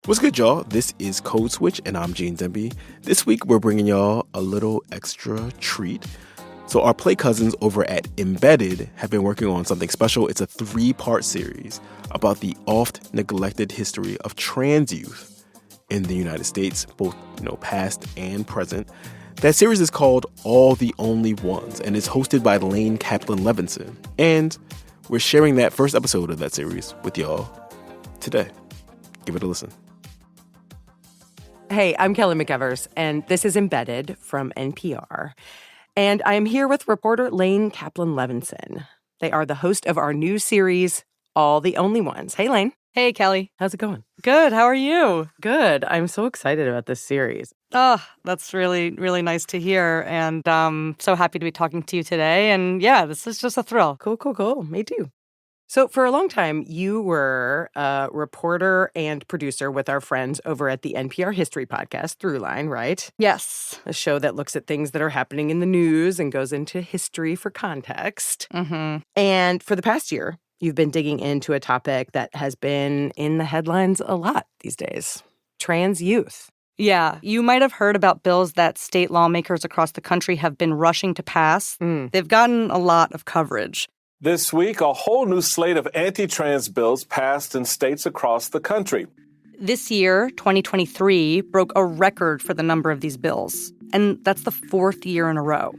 What's good, y'all? This is Code Switch, and I'm Gene Demby. This week, we're bringing y'all a little extra treat. So our play cousins over at Embedded have been working on something special. It's a 3-part series about the oft-neglected history of trans youth in the United States, both past and present. That series is called All the Only Ones, and it's hosted by Lane Kaplan-Levinson. And we're sharing that first episode of that series with y'all today. Give it a listen. Hey, I'm Kelly McEvers, and this is Embedded from NPR. And I am here with reporter Lane Kaplan-Levinson. They are the host of our new series, All the Only Ones. Hey, Lane. Hey, Kelly. How's it going? Good. How are you? Good. I'm so excited about this series. Oh, that's really, really nice to hear. And so happy to be talking to you today. And yeah, this is just a thrill. Cool. Me too. So for a long time, you were a reporter and producer with our friends over at the NPR History Podcast, Throughline, right? Yes. A show that looks at things that are happening in the news and goes into history for context. Mm-hmm. And for the past year, you've been digging into a topic that has been in the headlines a lot these days: trans youth. Yeah, you might have heard about bills that state lawmakers across the country have been rushing to pass. They've gotten a lot of coverage. This week, a whole new slate of anti-trans bills passed in states across the country. This year, 2023, broke a record for the number of these bills. And that's the 4th year in a row.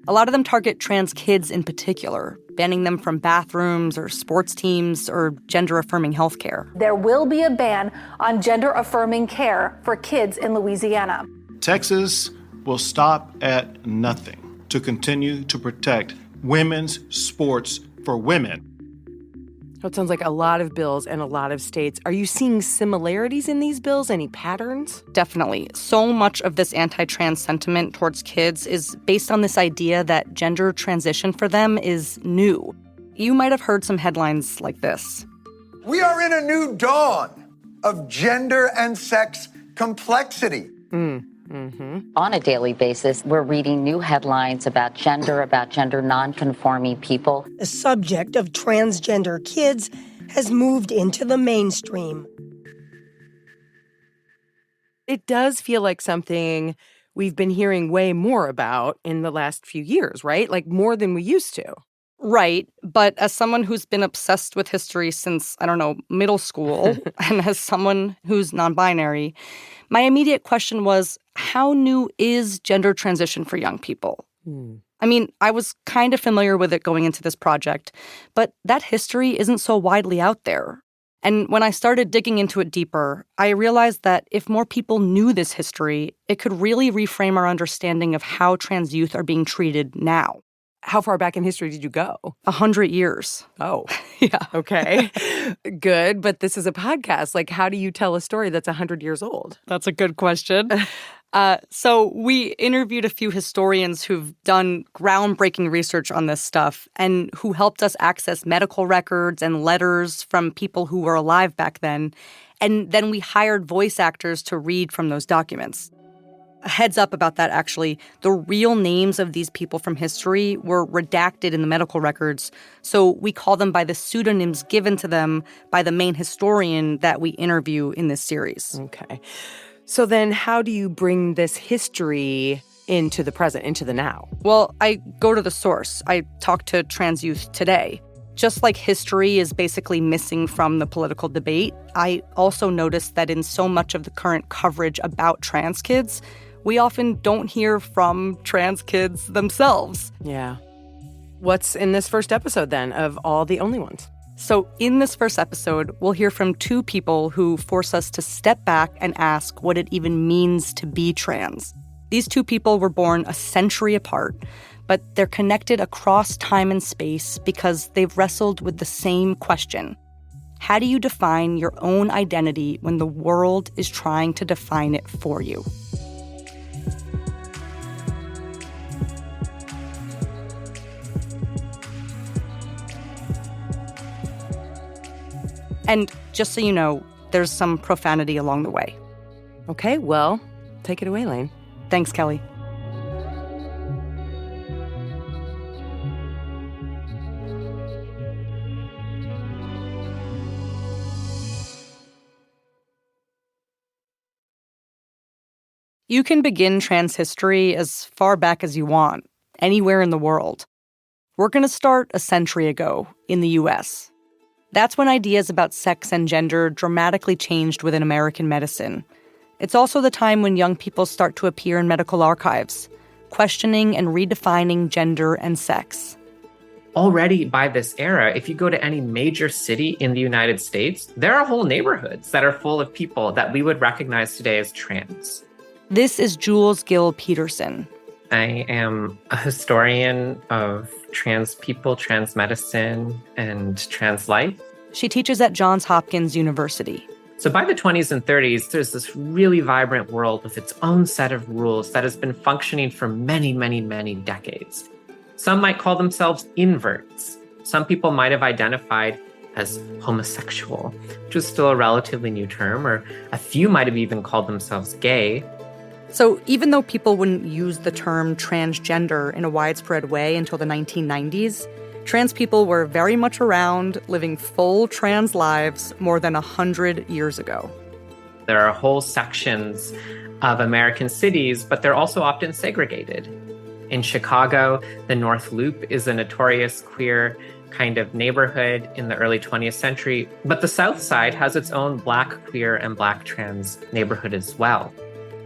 A lot of them target trans kids in particular, banning them from bathrooms or sports teams or gender-affirming health care. There will be a ban on gender-affirming care for kids in Louisiana. Texas will stop at nothing to continue to protect women's sports for women. It sounds like a lot of bills and a lot of states. Are you seeing similarities in these bills? Any patterns? Definitely. So much of this anti-trans sentiment towards kids is based on this idea that gender transition for them is new. You might have heard some headlines like this. We are in a new dawn of gender and sex complexity. On a daily basis, we're reading new headlines about gender non-conforming people. The subject of transgender kids has moved into the mainstream. It does feel like something we've been hearing way more about in the last few years, right? Like more than we used to. Right, but as someone who's been obsessed with history since, middle school, and as someone who's non-binary, my immediate question was, how new is gender transition for young people? I mean, I was kind of familiar with it going into this project, but that history isn't so widely out there. And when I started digging into it deeper, I realized that if more people knew this history, it could really reframe our understanding of how trans youth are being treated now. How far back in history did you go? 100 years. Oh, Yeah. okay. Good. But this is a podcast. Like, how do you tell a story that's 100 years old? That's a good question. So we interviewed a few historians who've done groundbreaking research on this stuff and who helped us access medical records and letters from people who were alive back then. And then we hired voice actors to read from those documents. A heads up about that, actually. The real names of these people from history were redacted in the medical records, so we call them by the pseudonyms given to them by the main historian that we interview in this series. Okay. So then how do you bring this history into the present, into the now? Well, I go to the source. I talk to trans youth today. Just like history is basically missing from the political debate, I also noticed that in so much of the current coverage about trans kids, we often don't hear from trans kids themselves. Yeah. What's in this first episode, then, of All the Only Ones? So in this first episode, we'll hear from 2 people who force us to step back and ask what it even means to be trans. These 2 people were born a century apart, but they're connected across time and space because they've wrestled with the same question. How do you define your own identity when the world is trying to define it for you? And just so you know, there's some profanity along the way. Okay, well, take it away, Lane. Thanks, Kelly. You can begin trans history as far back as you want, anywhere in the world. We're going to start a century ago in the U.S. That's when ideas about sex and gender dramatically changed within American medicine. It's also the time when young people start to appear in medical archives, questioning and redefining gender and sex. Already by this era, if you go to any major city in the United States, there are whole neighborhoods that are full of people that we would recognize today as trans. This is Jules Gill Peterson. I am a historian of trans people, trans medicine, and trans life. She teaches at Johns Hopkins University. So by the 20s and 30s, there's this really vibrant world with its own set of rules that has been functioning for many, many, many decades. Some might call themselves inverts. Some people might have identified as homosexual, which is still a relatively new term, or a few might have even called themselves gay. So even though people wouldn't use the term transgender in a widespread way until the 1990s, trans people were very much around, living full trans lives more than 100 years ago. There are whole sections of American cities, but they're also often segregated. In Chicago, the North Loop is a notorious queer kind of neighborhood in the early 20th century, but the South Side has its own Black queer and Black trans neighborhood as well.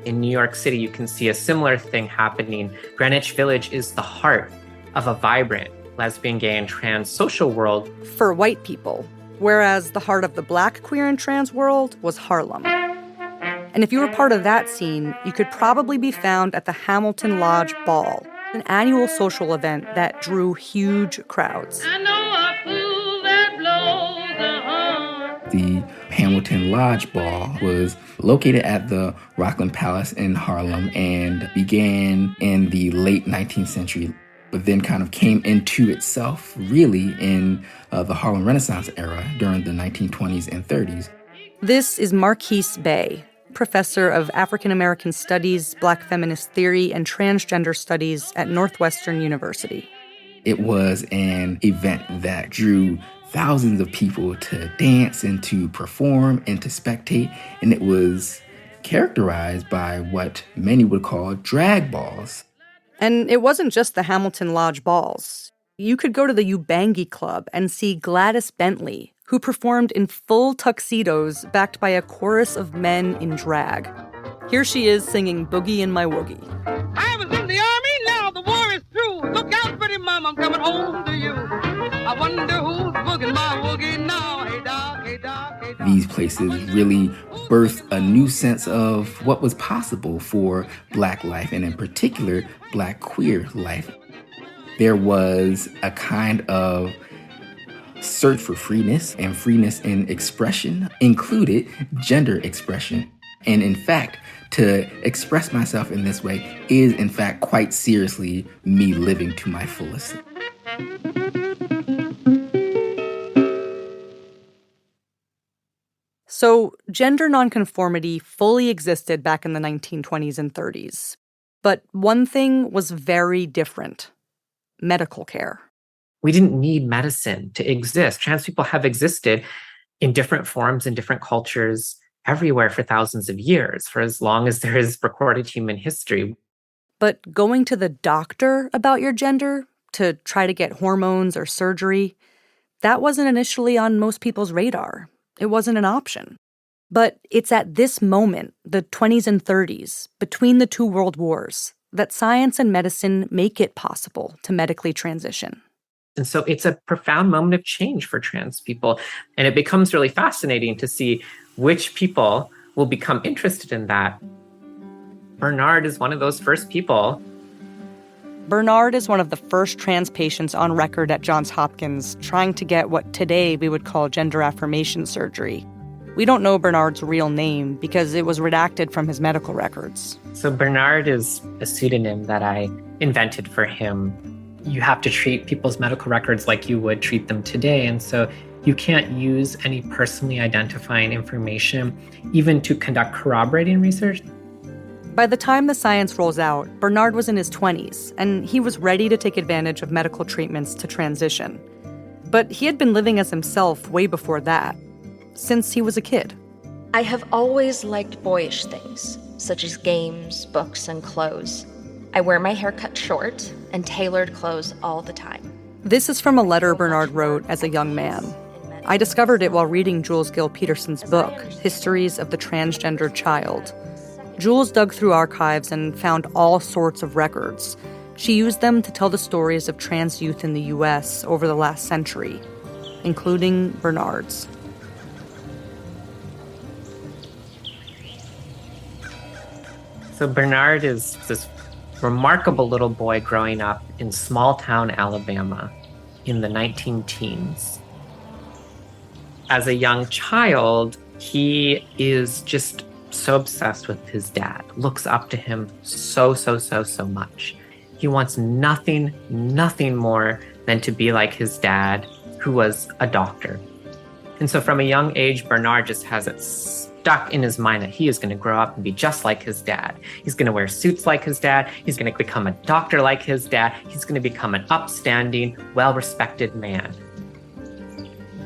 In New York City, you can see a similar thing happening. Greenwich Village is the heart of a vibrant lesbian, gay, and trans social world for white people, whereas the heart of the Black queer and trans world was Harlem. And if you were part of that scene, you could probably be found at the Hamilton Lodge Ball, an annual social event that drew huge crowds. I know a fool that blows a horn. The Hamilton Lodge Ball was located at the Rockland Palace in Harlem and began in the late 19th century, but then kind of came into itself really in the Harlem Renaissance era during the 1920s and 30s. This is Marquise Bey, professor of African American Studies, Black feminist theory, and transgender studies at Northwestern University. It was an event that drew thousands of people to dance and to perform and to spectate, and it was characterized by what many would call drag balls. And it wasn't just the Hamilton Lodge balls. You could go to the Ubangi Club and see Gladys Bentley, who performed in full tuxedos backed by a chorus of men in drag. Here she is singing Boogie in My Woogie. I was in the army, now the war is through. Look out, pretty mama, I'm coming home to you. I wonder who's booging my woogie now. Hey, dog, hey, dog, hey, dog. These places really birthed a new sense of what was possible for Black life, and in particular, Black queer life. There was a kind of search for freeness, and freeness in expression included gender expression. And in fact, to express myself in this way is in fact quite seriously me living to my fullest. So gender nonconformity fully existed back in the 1920s and 30s. But one thing was very different: medical care. We didn't need medicine to exist. Trans people have existed in different forms in different cultures everywhere for thousands of years, for as long as there is recorded human history. But going to the doctor about your gender, to try to get hormones or surgery, that wasn't initially on most people's radar. It wasn't an option. But it's at this moment, the 20s and 30s, between the two world wars, that science and medicine make it possible to medically transition. And so it's a profound moment of change for trans people. And it becomes really fascinating to see which people will become interested in that. Bernard is one of those first people. Bernard is one of the first trans patients on record at Johns Hopkins trying to get what today we would call gender affirmation surgery. We don't know Bernard's real name because it was redacted from his medical records. So Bernard is a pseudonym that I invented for him. You have to treat people's medical records like you would treat them today. And so you can't use any personally identifying information, even to conduct corroborating research. By the time the science rolls out, Bernard was in his 20s, and he was ready to take advantage of medical treatments to transition. But he had been living as himself way before that, since he was a kid. I have always liked boyish things. such as games, books, and clothes. I wear my hair cut short and tailored clothes all the time. This is from a letter Bernard wrote as a young man. I discovered it while reading Jules Gill Peterson's book, Histories of the Transgender Child. Jules dug through archives and found all sorts of records. She used them to tell the stories of trans youth in the U.S. over the last century, including Bernard's. So Bernard is this remarkable little boy growing up in small-town Alabama in the 19-teens. As a young child, he is just so obsessed with his dad, looks up to him so much. He wants nothing more than to be like his dad, who was a doctor. And so from a young age, Bernard just has it stuck in his mind that he is going to grow up and be just like his dad. He's going to wear suits like his dad. He's going to become a doctor like his dad. He's going to become an upstanding, well-respected man.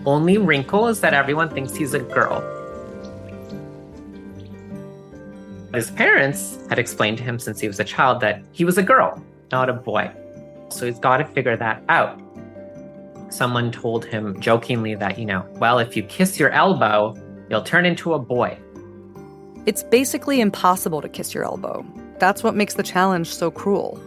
Only wrinkle is that everyone thinks he's a girl. His parents had explained to him since he was a child that he was a girl, not a boy. So he's got to figure that out. Someone told him jokingly that, well, if you kiss your elbow, you'll turn into a boy. It's basically impossible to kiss your elbow. That's what makes the challenge so cruel.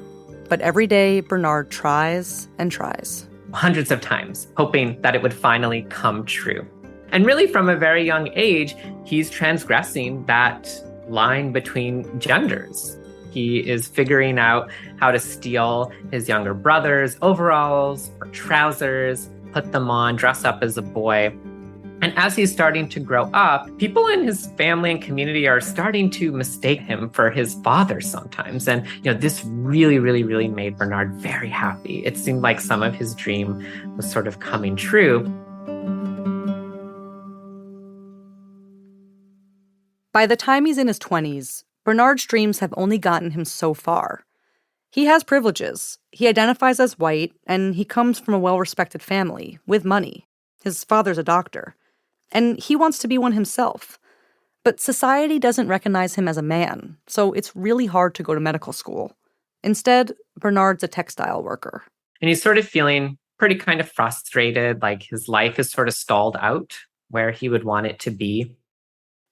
But every day, Bernard tries and tries. Hundreds of times, hoping that it would finally come true. And really, from a very young age, he's transgressing that line between genders. He is figuring out how to steal his younger brother's overalls or trousers, put them on, dress up as a boy. And as he's starting to grow up, people in his family and community are starting to mistake him for his father sometimes. And, this really made Bernard very happy. It seemed like some of his dream was sort of coming true. By the time he's in his 20s, Bernard's dreams have only gotten him so far. He has privileges. He identifies as white, and he comes from a well-respected family with money. His father's a doctor. And he wants to be one himself. But society doesn't recognize him as a man, so it's really hard to go to medical school. Instead, Bernard's a textile worker. And he's sort of feeling pretty kind of frustrated, like his life is sort of stalled out where he would want it to be.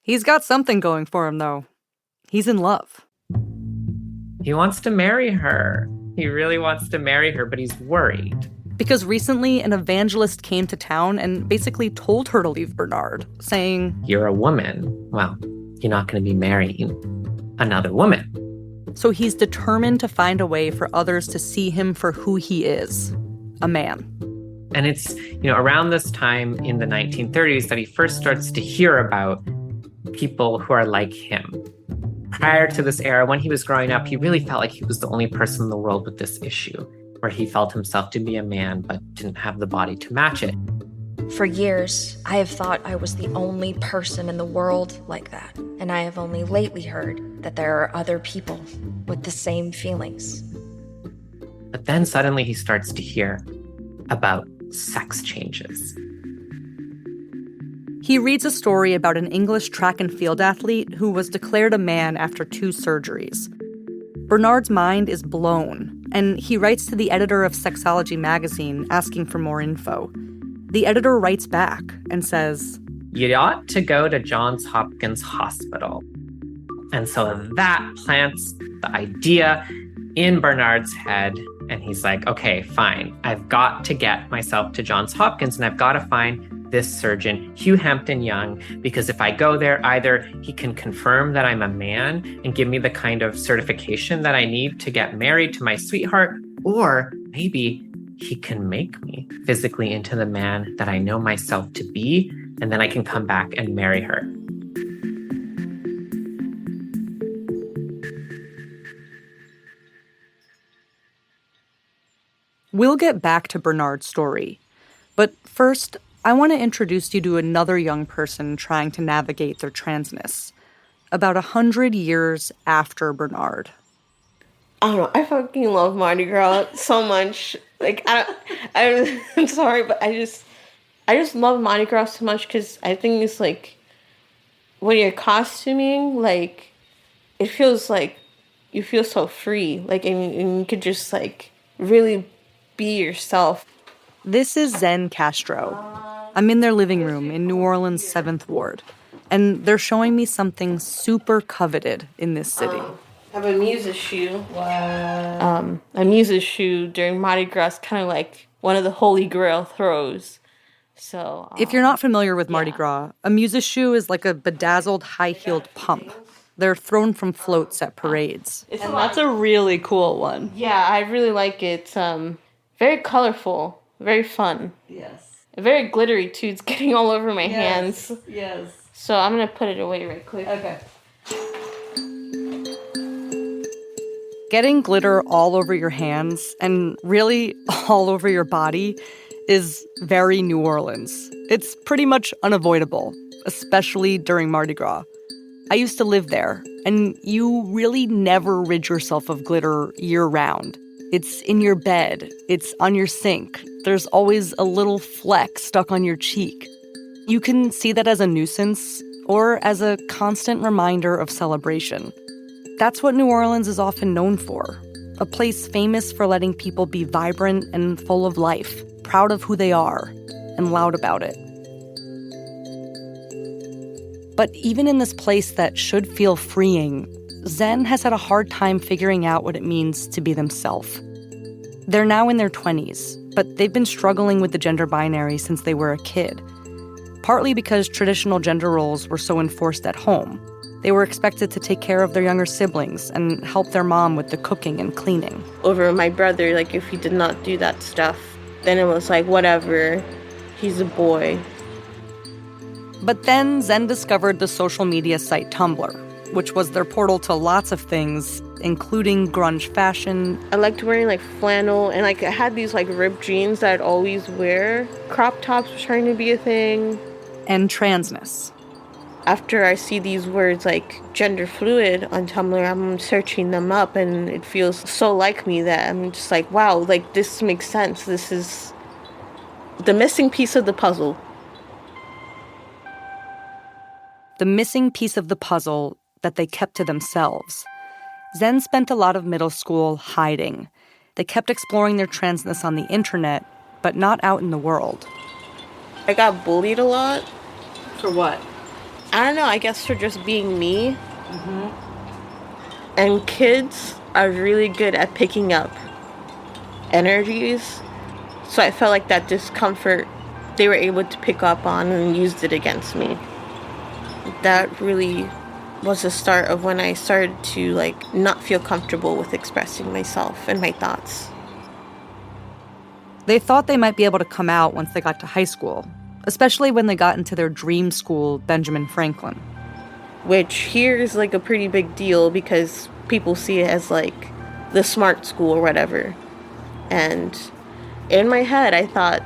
He's got something going for him, though. He's in love. He wants to marry her. He really wants to marry her, but he's worried. Because recently an evangelist came to town and basically told her to leave Bernard, saying, "You're a woman. Well, you're not going to be marrying another woman." So he's determined to find a way for others to see him for who he is, a man. And it's, around this time in the 1930s that he first starts to hear about people who are like him. Prior to this era, when he was growing up, he really felt like he was the only person in the world with this issue, where he felt himself to be a man but didn't have the body to match it. For years, I have thought I was the only person in the world like that, and I have only lately heard that there are other people with the same feelings. But then suddenly he starts to hear about sex changes. He reads a story about an English track and field athlete who was declared a man after 2 surgeries. Bernard's mind is blown, and he writes to the editor of Sexology magazine asking for more info. The editor writes back and says, "You ought to go to Johns Hopkins Hospital." And so that plants the idea in Bernard's head, and he's like, okay, fine. I've got to get myself to Johns Hopkins, and I've got to find this surgeon, Hugh Hampton Young, because if I go there, either he can confirm that I'm a man and give me the kind of certification that I need to get married to my sweetheart, or maybe he can make me physically into the man that I know myself to be, and then I can come back and marry her. We'll get back to Bernard's story. But first, I want to introduce you to another young person trying to navigate their transness. About 100 years after Bernard. I don't know. I fucking love Mardi Gras so much. Like, I'm sorry, but I just love Mardi Gras so much because I think it's like when you're costuming, like it feels like you feel so free. Like, and you could just, like, really be yourself. This is Zen Castro. I'm in their living room in New Orleans' 7th Ward, and they're showing me something super coveted in this city. I have a Muses shoe. Wow. A Muses shoe during Mardi Gras, kind of like one of the Holy Grail throws. So, if you're not familiar with Mardi Gras, a Muses shoe is like a bedazzled high-heeled pump. They're thrown from floats at parades. And that's a really cool one. Yeah, I really like it. It's very colorful, very fun. Yes. Very glittery, too. It's getting all over my hands. Yes. So I'm going to put it away right quick. Okay. Getting glitter all over your hands, and really all over your body, is very New Orleans. It's pretty much unavoidable, especially during Mardi Gras. I used to live there, and you really never rid yourself of glitter year-round. It's in your bed. It's on your sink. There's always a little fleck stuck on your cheek. You can see that as a nuisance or as a constant reminder of celebration. That's what New Orleans is often known for, a place famous for letting people be vibrant and full of life, proud of who they are, and loud about it. But even in this place that should feel freeing, Zen has had a hard time figuring out what it means to be themselves. They're now in their 20s, but they've been struggling with the gender binary since they were a kid. Partly because traditional gender roles were so enforced at home. They were expected to take care of their younger siblings and help their mom with the cooking and cleaning. Over my brother, like, if he did not do that stuff, then it was like, whatever, he's a boy. But then Zen discovered the social media site Tumblr, which was their portal to lots of things, including grunge fashion. I liked wearing, like, flannel, and, like, I had these, like, ripped jeans that I'd always wear. Crop tops was trying to be a thing. And transness. After I see these words like gender fluid on Tumblr, I'm searching them up, and it feels so like me that I'm just like, wow, like, this makes sense. This is the missing piece of the puzzle. The missing piece of the puzzle that they kept to themselves. Zen spent a lot of middle school hiding. They kept exploring their transness on the internet, but not out in the world. I got bullied a lot. For what? I don't know, I guess for just being me. And kids are really good at picking up energies. So I felt like that discomfort they were able to pick up on and used it against me. That really was the start of when I started to, like, not feel comfortable with expressing myself and my thoughts. They thought they might be able to come out once they got to high school, especially when they got into their dream school, Benjamin Franklin. Which here is, like, a pretty big deal because people see it as, like, the smart school or whatever. And in my head, I thought,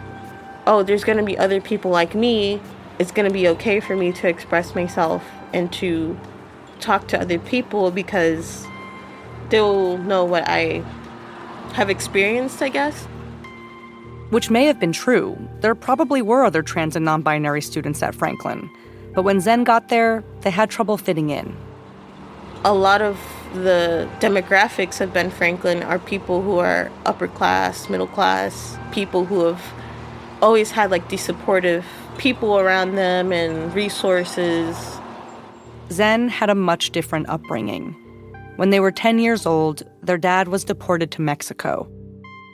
oh, there's going to be other people like me. It's going to be okay for me to express myself and to talk to other people because they'll know what I have experienced, I guess. Which may have been true. There probably were other trans and non-binary students at Franklin. But when Zen got there, they had trouble fitting in. A lot of the demographics of Ben Franklin are people who are upper class, middle class, people who have always had, like, these supportive people around them and resources. Zen had a much different upbringing. When they were 10 years old, their dad was deported to Mexico.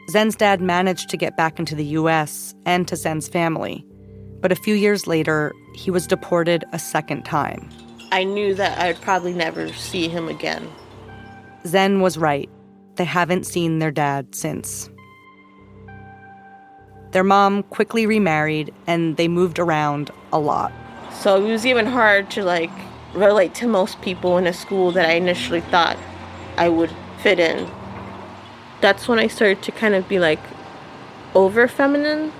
Zen's dad managed to get back into the U.S. and to Zen's family. But a few years later, he was deported a second time. I knew that I'd probably never see him again. Zen was right. They haven't seen their dad since. Their mom quickly remarried, and they moved around a lot. So it was even hard to, like, relate to most people in a school that I initially thought I would fit in. That's when I started to kind of be, like, over feminine.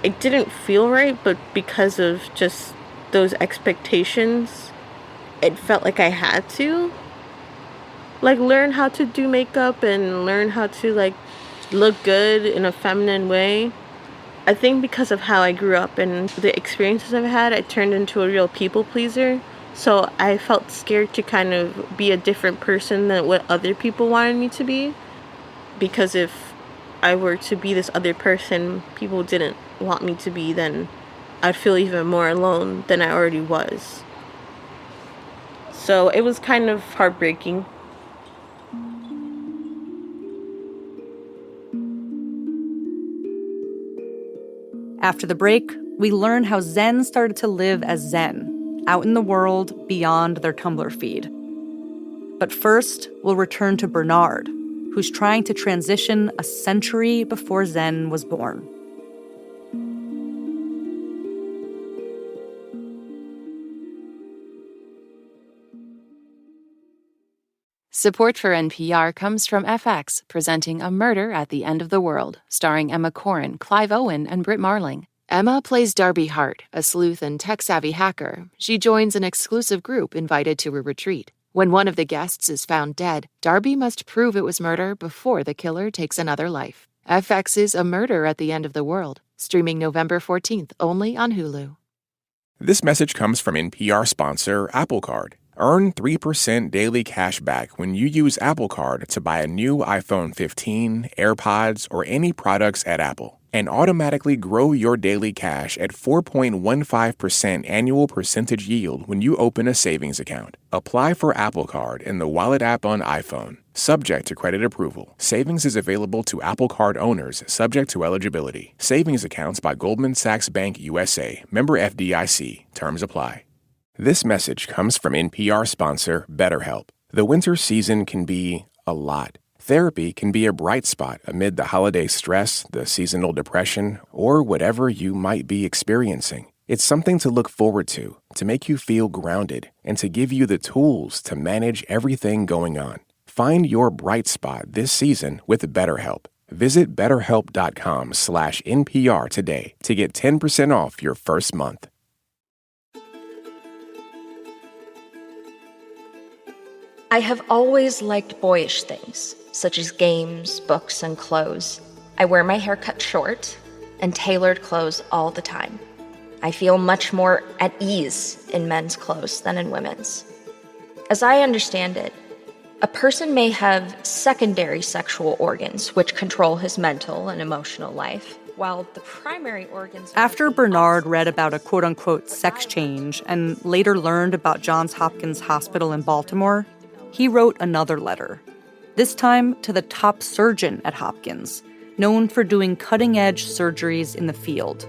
It didn't feel right, but because of just those expectations, it felt like I had to, like, learn how to do makeup and learn how to, like, look good in a feminine way. I think because of how I grew up and the experiences I've had, I turned into a real people pleaser. So I felt scared to kind of be a different person than what other people wanted me to be. Because if I were to be this other person people didn't want me to be, then I'd feel even more alone than I already was. So it was kind of heartbreaking. After the break, we learn how Zen started to live as Zen, out in the world beyond their Tumblr feed. But first, we'll return to Bernard, who's trying to transition a century before Zen was born. Support for NPR comes from FX, presenting A Murder at the End of the World, starring Emma Corrin, Clive Owen, and Britt Marling. Emma plays Darby Hart, a sleuth and tech-savvy hacker. She joins an exclusive group invited to a retreat. When one of the guests is found dead, Darby must prove it was murder before the killer takes another life. FX's A Murder at the End of the World, streaming November 14th only on Hulu. This message comes from NPR sponsor Apple Card. Earn 3% daily cash back when you use Apple Card to buy a new iPhone 15, AirPods, or any products at Apple. And automatically grow your daily cash at 4.15% annual percentage yield when you open a savings account. Apply for Apple Card in the Wallet app on iPhone. Subject to credit approval. Savings is available to Apple Card owners subject to eligibility. Savings accounts by Goldman Sachs Bank USA. Member FDIC. Terms apply. This message comes from NPR sponsor BetterHelp. The winter season can be a lot. Therapy can be a bright spot amid the holiday stress, the seasonal depression, or whatever you might be experiencing. It's something to look forward to make you feel grounded, and to give you the tools to manage everything going on. Find your bright spot this season with BetterHelp. Visit BetterHelp.com/NPR today to get 10% off your first month. I have always liked boyish things, such as games, books, and clothes. I wear my hair cut short and tailored clothes all the time. I feel much more at ease in men's clothes than in women's. As I understand it, a person may have secondary sexual organs which control his mental and emotional life, while the primary organs... After Bernard read about a quote-unquote sex change and later learned about Johns Hopkins Hospital in Baltimore, he wrote another letter, this time to the top surgeon at Hopkins, known for doing cutting-edge surgeries in the field,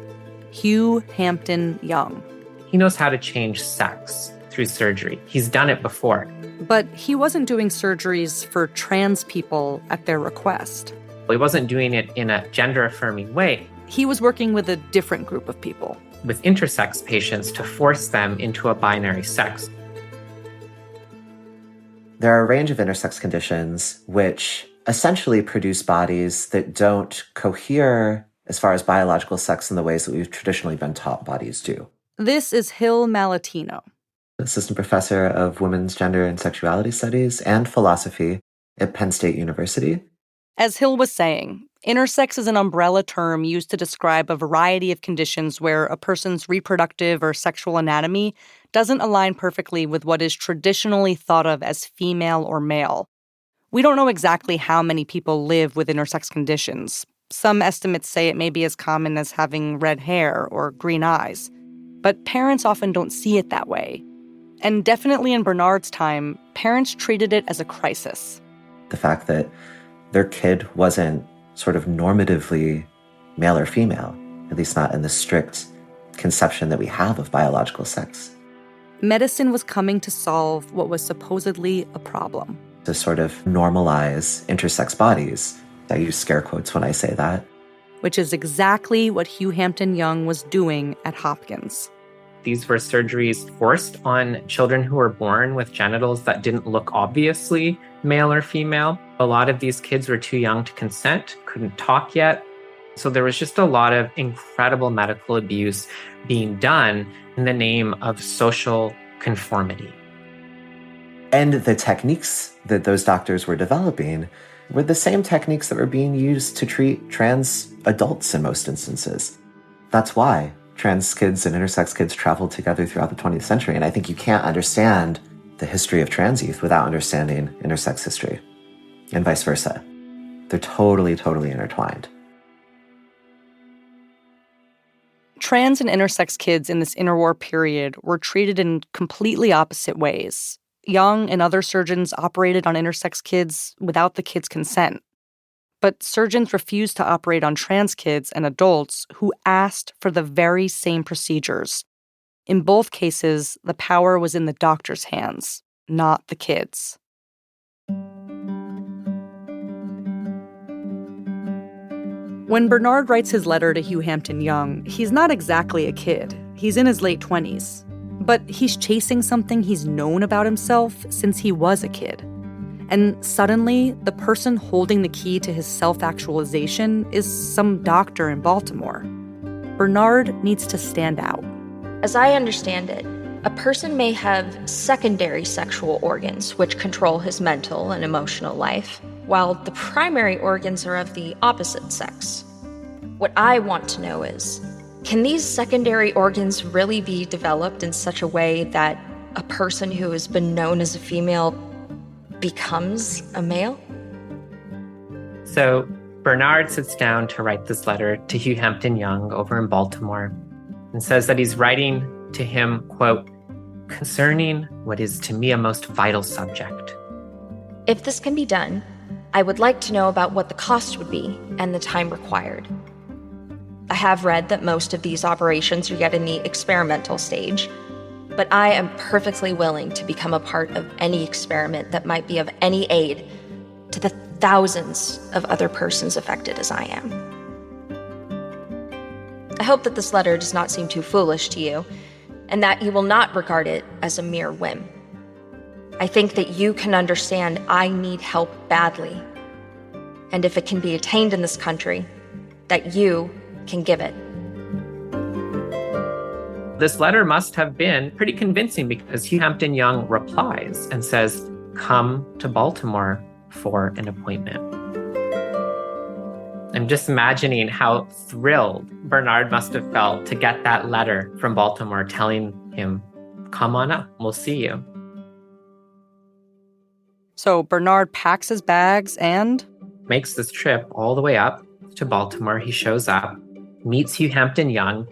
Hugh Hampton Young. He knows how to change sex through surgery. He's done it before. But he wasn't doing surgeries for trans people at their request. He wasn't doing it in a gender-affirming way. He was working with a different group of people. With intersex patients to force them into a binary sex. There are a range of intersex conditions which essentially produce bodies that don't cohere as far as biological sex in the ways that we've traditionally been taught bodies do. This is Hill Malatino, Assistant Professor of Women's Gender and Sexuality Studies and Philosophy at Penn State University. As Hill was saying, intersex is an umbrella term used to describe a variety of conditions where a person's reproductive or sexual anatomy doesn't align perfectly with what is traditionally thought of as female or male. We don't know exactly how many people live with intersex conditions. Some estimates say it may be as common as having red hair or green eyes. But parents often don't see it that way. And definitely in Bernard's time, parents treated it as a crisis. The fact that their kid wasn't sort of normatively male or female, at least not in the strict conception that we have of biological sex. Medicine was coming to solve what was supposedly a problem. To sort of normalize intersex bodies. I use scare quotes when I say that. Which is exactly what Hugh Hampton Young was doing at Hopkins. These were surgeries forced on children who were born with genitals that didn't look obviously male or female. A lot of these kids were too young to consent, couldn't talk yet. So there was just a lot of incredible medical abuse being done in the name of social conformity. And the techniques that those doctors were developing were the same techniques that were being used to treat trans adults in most instances. That's why trans kids and intersex kids traveled together throughout the 20th century. And I think you can't understand the history of trans youth without understanding intersex history, and vice versa. They're totally, totally intertwined. Trans and intersex kids in this interwar period were treated in completely opposite ways. Young and other surgeons operated on intersex kids without the kids' consent. But surgeons refused to operate on trans kids and adults who asked for the very same procedures. In both cases, the power was in the doctor's hands, not the kids. When Bernard writes his letter to Hugh Hampton Young, he's not exactly a kid. He's in his late 20s. But he's chasing something he's known about himself since he was a kid. And suddenly, the person holding the key to his self-actualization is some doctor in Baltimore. Bernard needs to stand out. As I understand it, a person may have secondary sexual organs which control his mental and emotional life, while the primary organs are of the opposite sex. What I want to know is, can these secondary organs really be developed in such a way that a person who has been known as a female becomes a male? So Bernard sits down to write this letter to Hugh Hampton Young over in Baltimore and says that he's writing to him, quote, concerning what is to me a most vital subject. If this can be done, I would like to know about what the cost would be and the time required. I have read that most of these operations are yet in the experimental stage, but I am perfectly willing to become a part of any experiment that might be of any aid to the thousands of other persons affected as I am. I hope that this letter does not seem too foolish to you, and that you will not regard it as a mere whim. I think that you can understand I need help badly, and if it can be attained in this country, that you can give it. This letter must have been pretty convincing because Hugh Hampton Young replies and says, come to Baltimore for an appointment. I'm just imagining how thrilled Bernard must have felt to get that letter from Baltimore telling him, come on up, we'll see you. So Bernard packs his bags and makes this trip all the way up to Baltimore. He shows up, meets Hugh Hampton Young.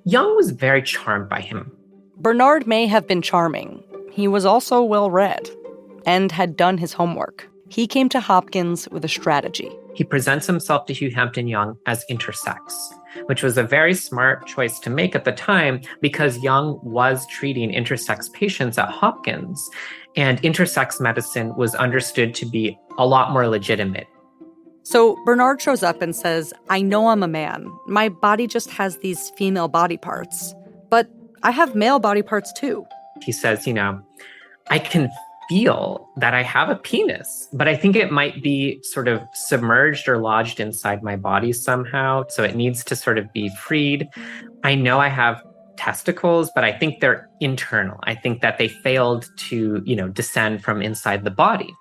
Young was very charmed by him. Bernard may have been charming. He was also well-read and had done his homework. He came to Hopkins with a strategy. He presents himself to Hugh Hampton Young as intersex, which was a very smart choice to make at the time because Young was treating intersex patients at Hopkins, and intersex medicine was understood to be a lot more legitimate. So Bernard shows up and says, I know I'm a man. My body just has these female body parts, but I have male body parts too. He says, I can feel that I have a penis, but I think it might be sort of submerged or lodged inside my body somehow. So it needs to sort of be freed. I know I have testicles, but I think they're internal. I think that they failed to, descend from inside the body.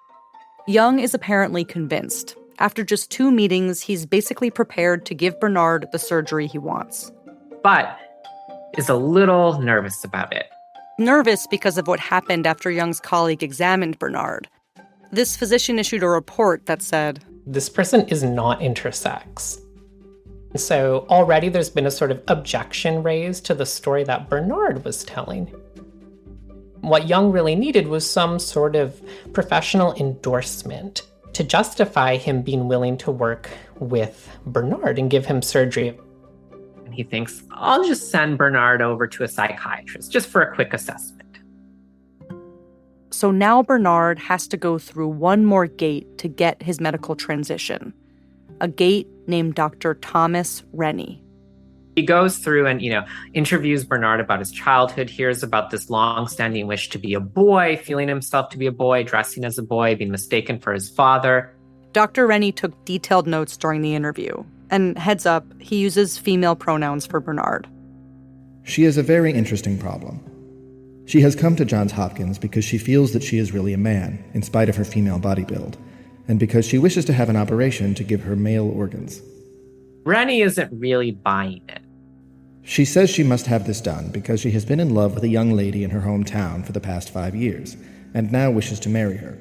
Young is apparently convinced. After just 2 meetings, he's basically prepared to give Bernard the surgery he wants. But is a little nervous about it. Nervous because of what happened after Young's colleague examined Bernard. This physician issued a report that said, this person is not intersex. So already there's been a sort of objection raised to the story that Bernard was telling. What Young really needed was some sort of professional endorsement to justify him being willing to work with Bernard and give him surgery. And he thinks, I'll just send Bernard over to a psychiatrist just for a quick assessment. So now Bernard has to go through one more gate to get his medical transition. A gate named Dr. Thomas Rennie. He goes through and, interviews Bernard about his childhood, hears about this long-standing wish to be a boy, feeling himself to be a boy, dressing as a boy, being mistaken for his father. Dr. Rennie took detailed notes during the interview. And heads up, he uses female pronouns for Bernard. She has a very interesting problem. She has come to Johns Hopkins because she feels that she is really a man, in spite of her female body build, and because she wishes to have an operation to give her male organs. Rennie isn't really buying it. She says she must have this done because she has been in love with a young lady in her hometown for the past 5 years, and now wishes to marry her.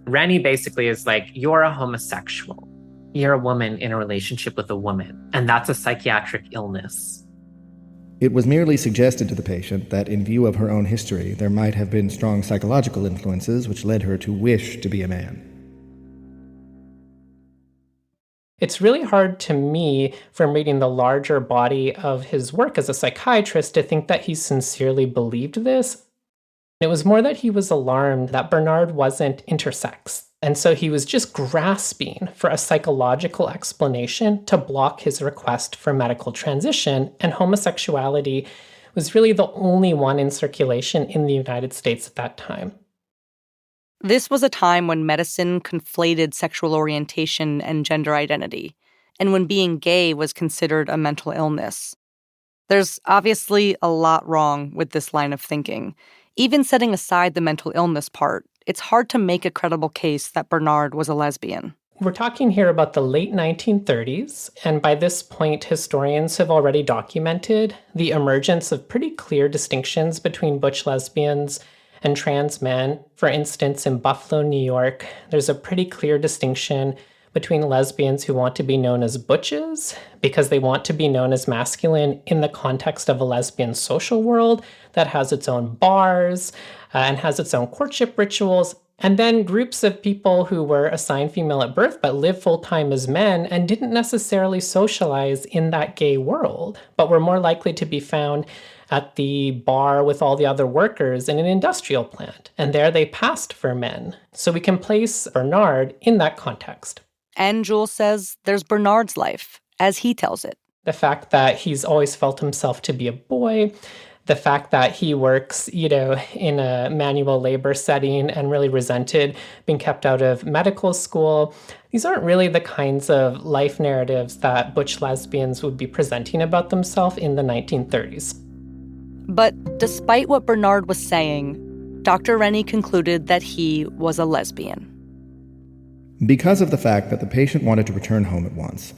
Rennie basically is like, you're a homosexual. You're a woman in a relationship with a woman, and that's a psychiatric illness. It was merely suggested to the patient that in view of her own history, there might have been strong psychological influences which led her to wish to be a man. It's really hard to me, from reading the larger body of his work as a psychiatrist, to think that he sincerely believed this. It was more that he was alarmed that Bernard wasn't intersex. And so he was just grasping for a psychological explanation to block his request for medical transition, and homosexuality was really the only one in circulation in the United States at that time. This was a time when medicine conflated sexual orientation and gender identity, and when being gay was considered a mental illness. There's obviously a lot wrong with this line of thinking. Even setting aside the mental illness part, it's hard to make a credible case that Bernard was a lesbian. We're talking here about the late 1930s, and by this point, historians have already documented the emergence of pretty clear distinctions between butch lesbians and trans men. For instance, in Buffalo, New York, there's a pretty clear distinction between lesbians who want to be known as butches because they want to be known as masculine in the context of a lesbian social world that has its own bars and has its own courtship rituals. And then groups of people who were assigned female at birth but lived full-time as men and didn't necessarily socialize in that gay world, but were more likely to be found at the bar with all the other workers in an industrial plant. And there they passed for men. So we can place Bernard in that context. And Jules says there's Bernard's life, as he tells it. The fact that he's always felt himself to be a boy, the fact that he works, in a manual labor setting and really resented being kept out of medical school. These aren't really the kinds of life narratives that butch lesbians would be presenting about themselves in the 1930s. But despite what Bernard was saying, Dr. Rennie concluded that he was a lesbian. Because of the fact that the patient wanted to return home at once,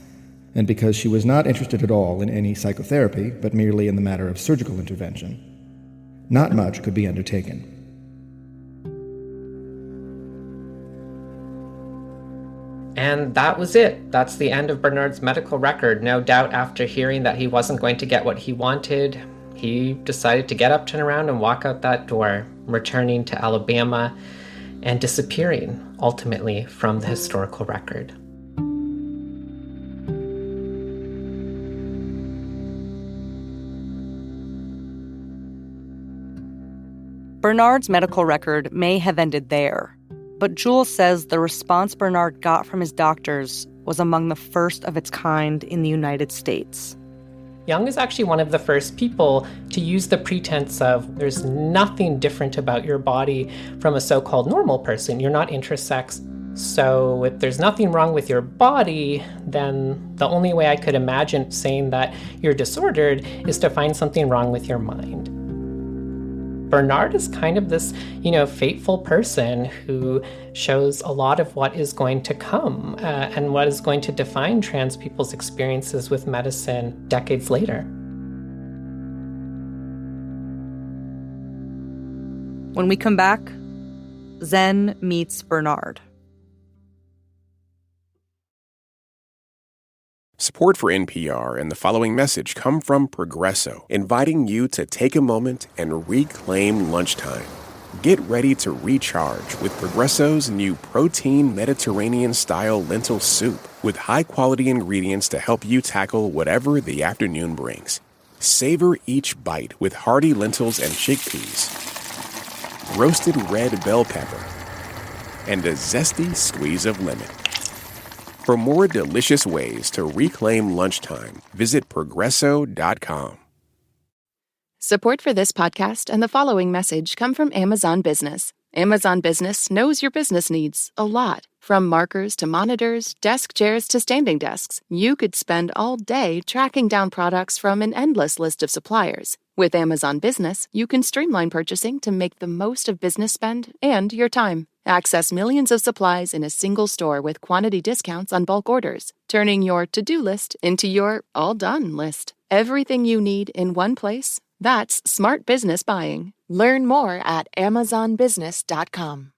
and because she was not interested at all in any psychotherapy, but merely in the matter of surgical intervention, not much could be undertaken. And that was it. That's the end of Bernard's medical record. No doubt after hearing that he wasn't going to get what he wanted, he decided to get up, turn around, and walk out that door, returning to Alabama and disappearing, ultimately, from the historical record. Bernard's medical record may have ended there, but Jules says the response Bernard got from his doctors was among the first of its kind in the United States. Jung is actually one of the first people to use the pretense of there's nothing different about your body from a so-called normal person. You're not intersex. So if there's nothing wrong with your body, then the only way I could imagine saying that you're disordered is to find something wrong with your mind. Bernard is kind of this, fateful person who shows a lot of what is going to come and what is going to define trans people's experiences with medicine decades later. When we come back, Zen meets Bernard. Support for NPR and the following message come from Progresso, inviting you to take a moment and reclaim lunchtime. Get ready to recharge with Progresso's new protein Mediterranean-style lentil soup with high-quality ingredients to help you tackle whatever the afternoon brings. Savor each bite with hearty lentils and chickpeas, roasted red bell pepper, and a zesty squeeze of lemon. For more delicious ways to reclaim lunchtime, visit Progresso.com. Support for this podcast and the following message come from Amazon Business. Amazon Business knows your business needs a lot. From markers to monitors, desk chairs to standing desks, you could spend all day tracking down products from an endless list of suppliers. With Amazon Business, you can streamline purchasing to make the most of business spend and your time. Access millions of supplies in a single store with quantity discounts on bulk orders, turning your to-do list into your all-done list. Everything you need in one place? That's smart business buying. Learn more at amazonbusiness.com.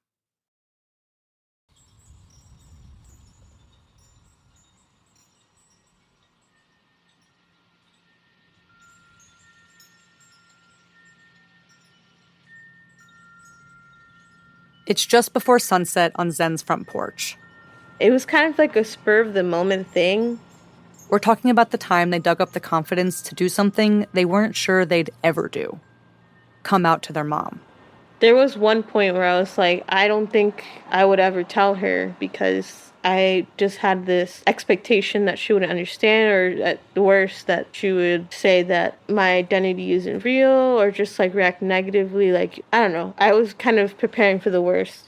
It's just before sunset on Zen's front porch. It was kind of like a spur of the moment thing. We're talking about the time they dug up the confidence to do something they weren't sure they'd ever do. Come out to their mom. There was one point where I was like, I don't think I would ever tell her because I just had this expectation that she wouldn't understand, or at the worst that she would say that my identity isn't real or just like react negatively. Like, I don't know. I was kind of preparing for the worst.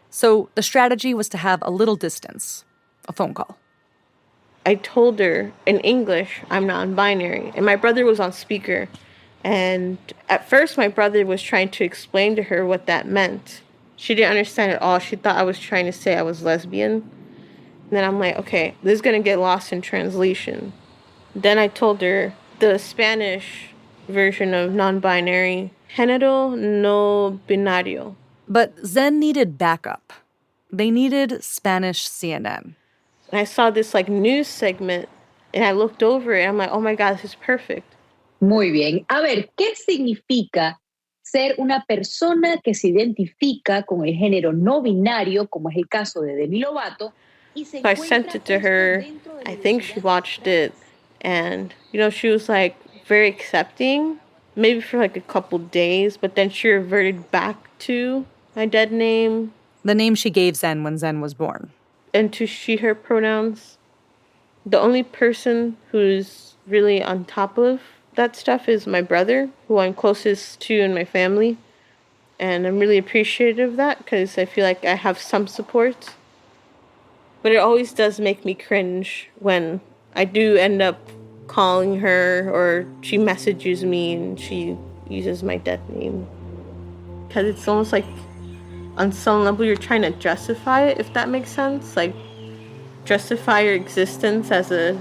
So the strategy was to have a little distance, a phone call. I told her in English, I'm non-binary, and my brother was on speaker. And at first, my brother was trying to explain to her what that meant. She didn't understand at all. She thought I was trying to say I was lesbian. And then I'm like, okay, this is going to get lost in translation. Then I told her the Spanish version of non-binary, género no binario. But Zen needed backup. They needed Spanish CNN. And I saw this like news segment, and I looked over it, and I'm like, oh my God, this is perfect. Muy bien. A ver, ¿qué significa ser una persona que se identifica con el género no binario, como es el caso de Demi Lovato? So I sent it to her. I think she watched it. And, she was like very accepting, maybe for like a couple days, but then she reverted back to my dead name. The name she gave Zen when Zen was born. And to she, her pronouns. The only person who's really on top of that stuff is my brother, who I'm closest to in my family. And I'm really appreciative of that because I feel like I have some support. But it always does make me cringe when I do end up calling her or she messages me and she uses my dead name. Because it's almost like on some level you're trying to justify it, if that makes sense. Like, justify your existence as a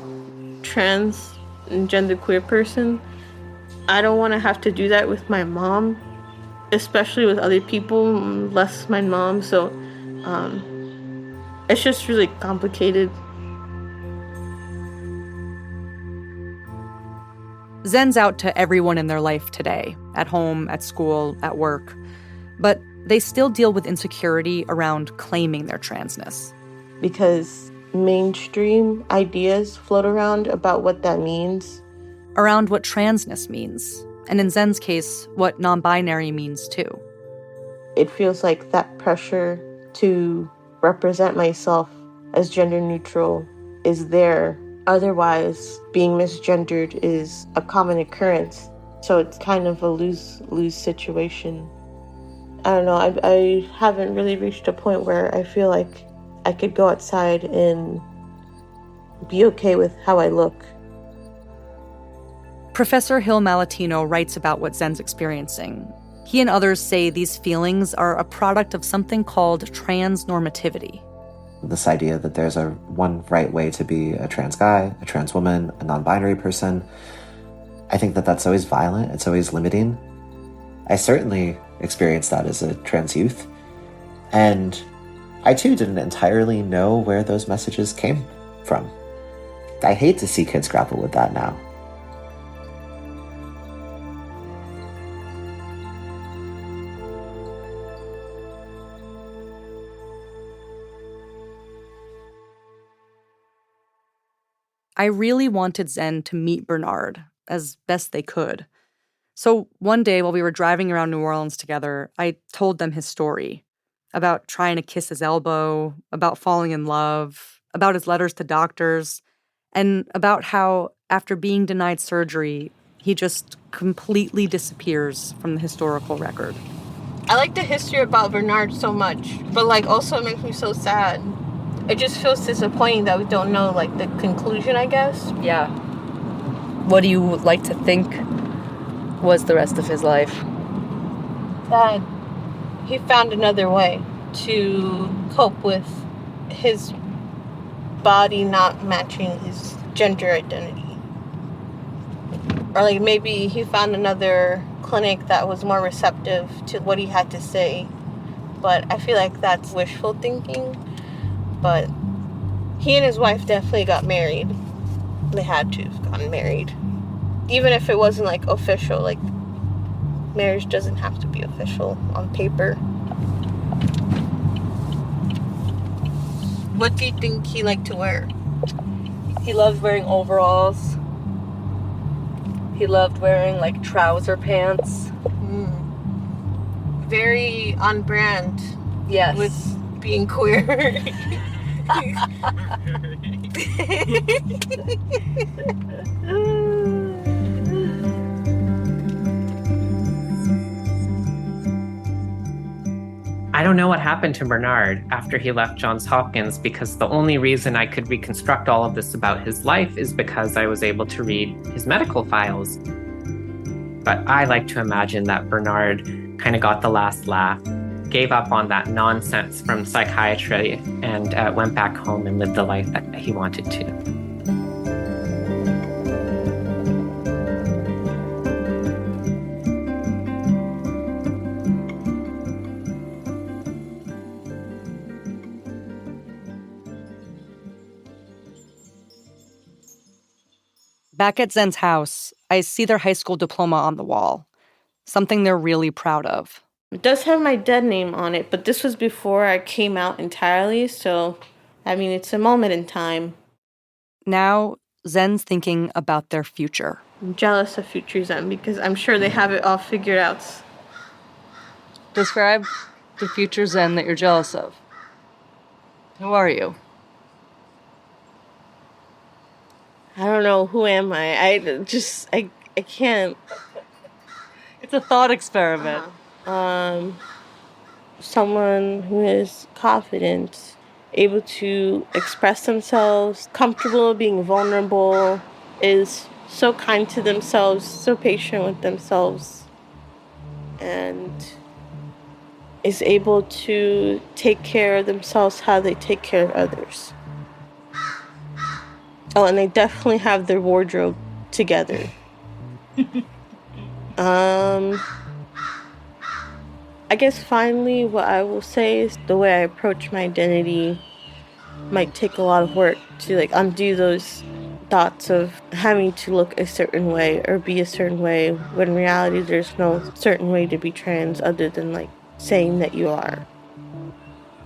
trans and genderqueer person. I don't want to have to do that with my mom, especially with other people, less my mom. So it's just really complicated. Zen's out to everyone in their life today, at home, at school, at work. But they still deal with insecurity around claiming their transness. Because mainstream ideas float around about what that means. Around what transness means, and in Zen's case, what non-binary means too. It feels like that pressure to represent myself as gender neutral is there. Otherwise, being misgendered is a common occurrence. So it's kind of a lose-lose situation. I don't know, I haven't really reached a point where I feel like I could go outside and be okay with how I look. Professor Hill Malatino writes about what Zen's experiencing. He and others say these feelings are a product of something called transnormativity. This idea that there's a one right way to be a trans guy, a trans woman, a non-binary person. I think that that's always violent. It's always limiting. I certainly experienced that as a trans youth. And I too didn't entirely know where those messages came from. I hate to see kids grapple with that now. I really wanted Zen to meet Bernard as best they could. So one day while we were driving around New Orleans together, I told them his story about trying to kiss his elbow, about falling in love, about his letters to doctors, and about how, after being denied surgery, he just completely disappears from the historical record. I like the history about Bernard so much, but also it makes me so sad. It just feels disappointing that we don't know the conclusion, I guess. Yeah. What do you like to think was the rest of his life? That he found another way to cope with his body not matching his gender identity. Or like maybe he found another clinic that was more receptive to what he had to say. But I feel like that's wishful thinking. But he and his wife definitely got married. They had to have gotten married. Even if it wasn't like official, like marriage doesn't have to be official on paper. What do you think he liked to wear? He loved wearing overalls. He loved wearing like trouser pants. Very on brand. Yes. With being queer. I don't know what happened to Bernard after he left Johns Hopkins, because the only reason I could reconstruct all of this about his life is because I was able to read his medical files. But I like to imagine that Bernard kind of got the last laugh, gave up on that nonsense from psychiatry, and went back home and lived the life that he wanted to. Back at Zen's house, I see their high school diploma on the wall, something they're really proud of. It does have my dead name on it, but this was before I came out entirely, so, I mean, it's a moment in time. Now, Zen's thinking about their future. I'm jealous of future Zen because I'm sure they have it all figured out. Describe the future Zen that you're jealous of. Who are you? I don't know. Who am I? I can't. It's a thought experiment. Someone who is confident, able to express themselves, comfortable being vulnerable, is so kind to themselves, so patient with themselves, and is able to take care of themselves how they take care of others. Oh, and they definitely have their wardrobe together. I guess finally what I will say is the way I approach my identity might take a lot of work to like undo those thoughts of having to look a certain way or be a certain way, when in reality there's no certain way to be trans other than like saying that you are.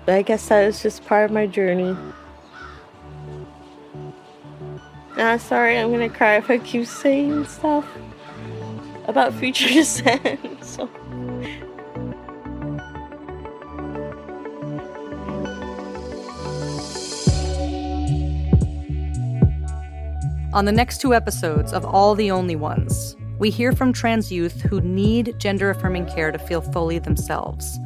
But I guess that is just part of my journey. Sorry, I'm gonna cry if I keep saying stuff about future Zen. So. On the next 2 episodes of All the Only Ones, we hear from trans youth who need gender-affirming care to feel fully themselves.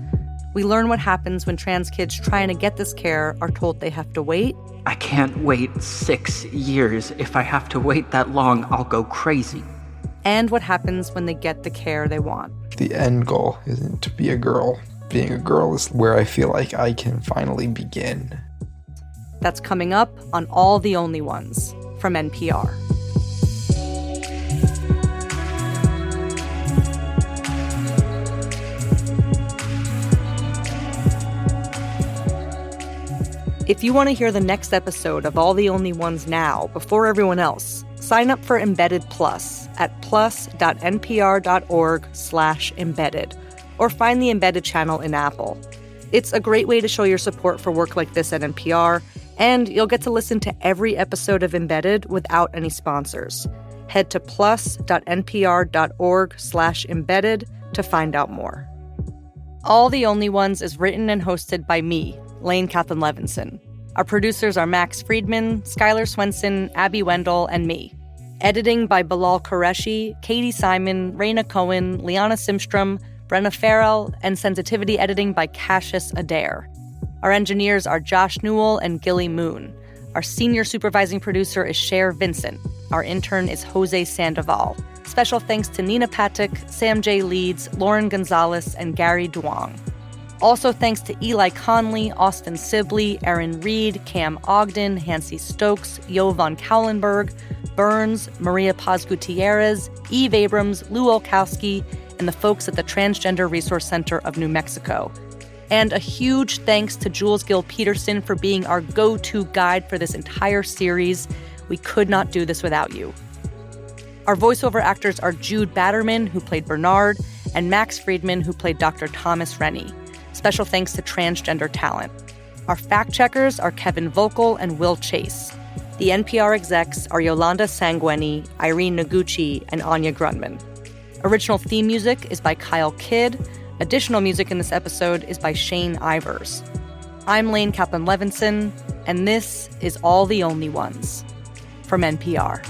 We learn what happens when trans kids trying to get this care are told they have to wait. I can't wait 6 years. If I have to wait that long, I'll go crazy. And what happens when they get the care they want. The end goal isn't to be a girl. Being a girl is where I feel like I can finally begin. That's coming up on All the Only Ones from NPR. If you want to hear the next episode of All the Only Ones now, before everyone else, sign up for Embedded Plus at plus.npr.org/embedded, or find the Embedded channel in Apple. It's a great way to show your support for work like this at NPR, and you'll get to listen to every episode of Embedded without any sponsors. Head to plus.npr.org/embedded to find out more. All the Only Ones is written and hosted by me, Lane Kaplan Levinson. Our producers are Max Friedman, Skylar Swenson, Abby Wendell, and me. Editing by Bilal Qureshi, Katie Simon, Raina Cohen, Liana Simstrom, Brenna Farrell, and sensitivity editing by Cassius Adair. Our engineers are Josh Newell and Gilly Moon. Our senior supervising producer is Cher Vincent. Our intern is Jose Sandoval. Special thanks to Nina Patek, Sam J. Leeds, Lauren Gonzalez, and Gary Duong. Also thanks to Eli Conley, Austin Sibley, Erin Reed, Cam Ogden, Hansi Stokes, Jo von Kaulenberg, Burns, Maria Paz Gutierrez, Eve Abrams, Lou Olkowski, and the folks at the Transgender Resource Center of New Mexico. And a huge thanks to Jules Gill Peterson for being our go-to guide for this entire series. We could not do this without you. Our voiceover actors are Jude Batterman, who played Bernard, and Max Friedman, who played Dr. Thomas Rennie. Special thanks to transgender talent. Our fact-checkers are Kevin Vogel and Will Chase. The NPR execs are Yolanda Sanguini, Irene Noguchi, and Anya Grunman. Original theme music is by Kyle Kidd. Additional music in this episode is by Shane Ivers. I'm Lane Kaplan-Levinson, and this is All the Only Ones from NPR.